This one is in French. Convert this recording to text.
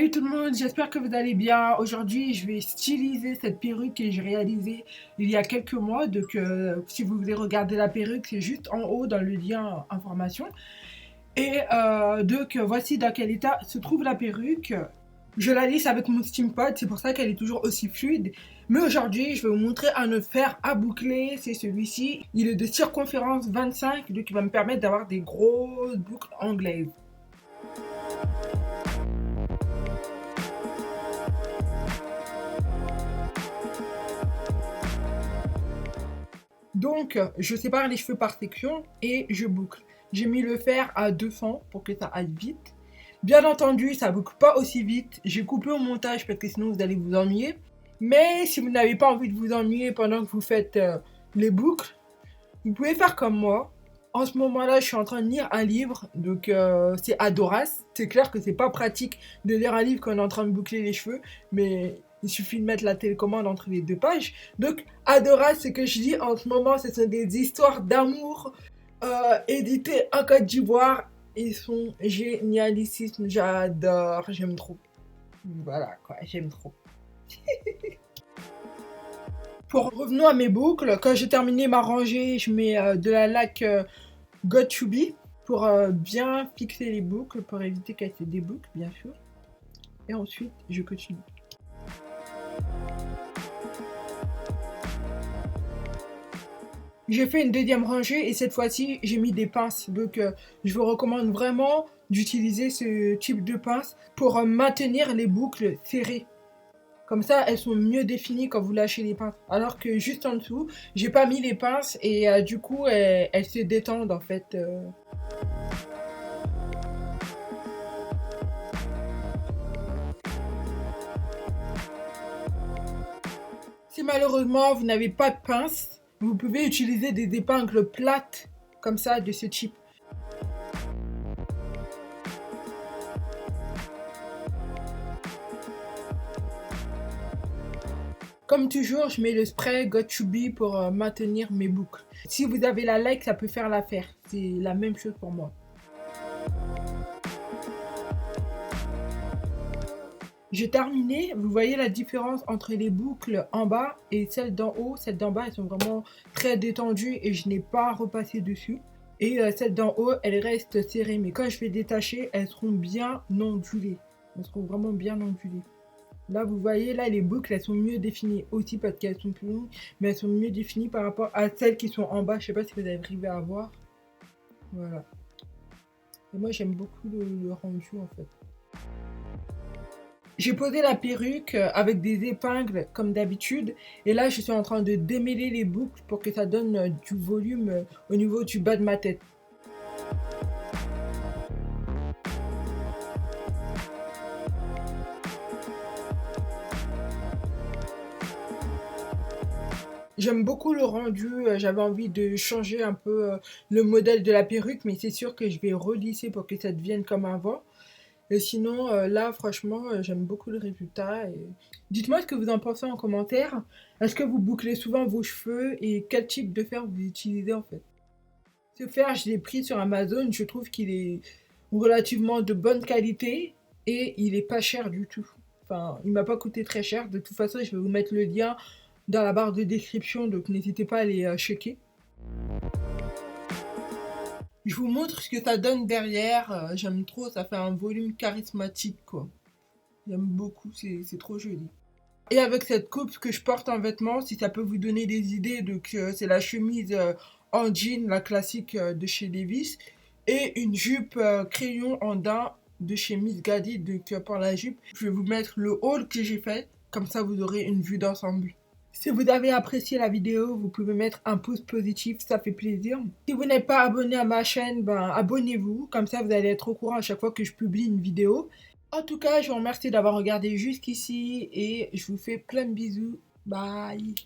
Salut tout le monde, j'espère que vous allez bien. Aujourd'hui, je vais styliser cette perruque que j'ai réalisée il y a quelques mois. Donc, si vous voulez regarder la perruque, c'est juste en haut dans le lien information. Et voici dans quel état se trouve la perruque. Je la lisse avec mon steam pot, c'est pour ça qu'elle est toujours aussi fluide. Mais aujourd'hui, je vais vous montrer un autre fer à boucler, c'est celui-ci. Il est de circonférence 25, donc il va me permettre d'avoir des grosses boucles anglaises. Donc, je sépare les cheveux par section et je boucle. J'ai mis le fer à 200 pour que ça aille vite. Bien entendu, ça boucle pas aussi vite. J'ai coupé au montage parce que sinon vous allez vous ennuyer. Mais si vous n'avez pas envie de vous ennuyer pendant que vous faites les boucles, vous pouvez faire comme moi. En ce moment-là, je suis en train de lire un livre, donc c'est Adoras. C'est clair que c'est pas pratique de lire un livre quand on est en train de boucler les cheveux, mais il suffit de mettre la télécommande entre les deux pages. Donc Adoras, ce que je lis en ce moment, ce sont des histoires d'amour éditées en Côte d'Ivoire. Ils sont génialissimes, j'adore, j'aime trop. Voilà quoi, j'aime trop. Revenons à mes boucles. Quand j'ai terminé ma rangée, je mets de la laque Got To Be pour bien fixer les boucles, pour éviter qu'elles se débouclent, bien sûr. Et ensuite, je continue. J'ai fait une deuxième rangée et cette fois-ci, j'ai mis des pinces. Donc, je vous recommande vraiment d'utiliser ce type de pince pour maintenir les boucles serrées. Comme ça, elles sont mieux définies quand vous lâchez les pinces. Alors que juste en dessous, j'ai pas mis les pinces et du coup, elles se détendent en fait. Si malheureusement vous n'avez pas de pince, vous pouvez utiliser des épingles plates comme ça de ce type. Comme toujours, je mets le spray Got To Be pour maintenir mes boucles. Si vous avez la laque, ça peut faire l'affaire. C'est la même chose pour moi. J'ai terminé. Vous voyez la différence entre les boucles en bas et celles d'en haut. Celles d'en bas, elles sont vraiment très détendues et je n'ai pas repassé dessus. Et celles d'en haut, elles restent serrées. Mais quand je vais détacher, elles seront bien ondulées. Elles seront vraiment bien ondulées. Là, vous voyez, là, les boucles, elles sont mieux définies aussi parce qu'elles sont plus longues, mais elles sont mieux définies par rapport à celles qui sont en bas. Je sais pas si vous arrivez à voir. Voilà. Et moi, j'aime beaucoup le rendu, en fait. J'ai posé la perruque avec des épingles, comme d'habitude. Et là, je suis en train de démêler les boucles pour que ça donne du volume au niveau du bas de ma tête. J'aime beaucoup le rendu, j'avais envie de changer un peu le modèle de la perruque, mais c'est sûr que je vais relisser pour que ça devienne comme avant. Et sinon, là, franchement, j'aime beaucoup le résultat. Et dites-moi ce que vous en pensez en commentaire. Est-ce que vous bouclez souvent vos cheveux et quel type de fer vous utilisez en fait? Ce fer, je l'ai pris sur Amazon, je trouve qu'il est relativement de bonne qualité et il est pas cher du tout. Enfin, il m'a pas coûté très cher. De toute façon, je vais vous mettre le lien dans la barre de description, donc n'hésitez pas à aller checker. Je vous montre ce que ça donne derrière. J'aime trop, ça fait un volume charismatique quoi. J'aime beaucoup, c'est trop joli. Et avec cette coupe que je porte en vêtements, si ça peut vous donner des idées, donc c'est la chemise en jean, la classique de chez Levi's, et une jupe crayon en daim de chez Miss Gadi. Donc pour la jupe, je vais vous mettre le haul que j'ai fait, comme ça vous aurez une vue d'ensemble. Si vous avez apprécié la vidéo, vous pouvez mettre un pouce positif, ça fait plaisir. Si vous n'êtes pas abonné à ma chaîne, ben abonnez-vous, comme ça vous allez être au courant à chaque fois que je publie une vidéo. En tout cas, je vous remercie d'avoir regardé jusqu'ici et je vous fais plein de bisous. Bye.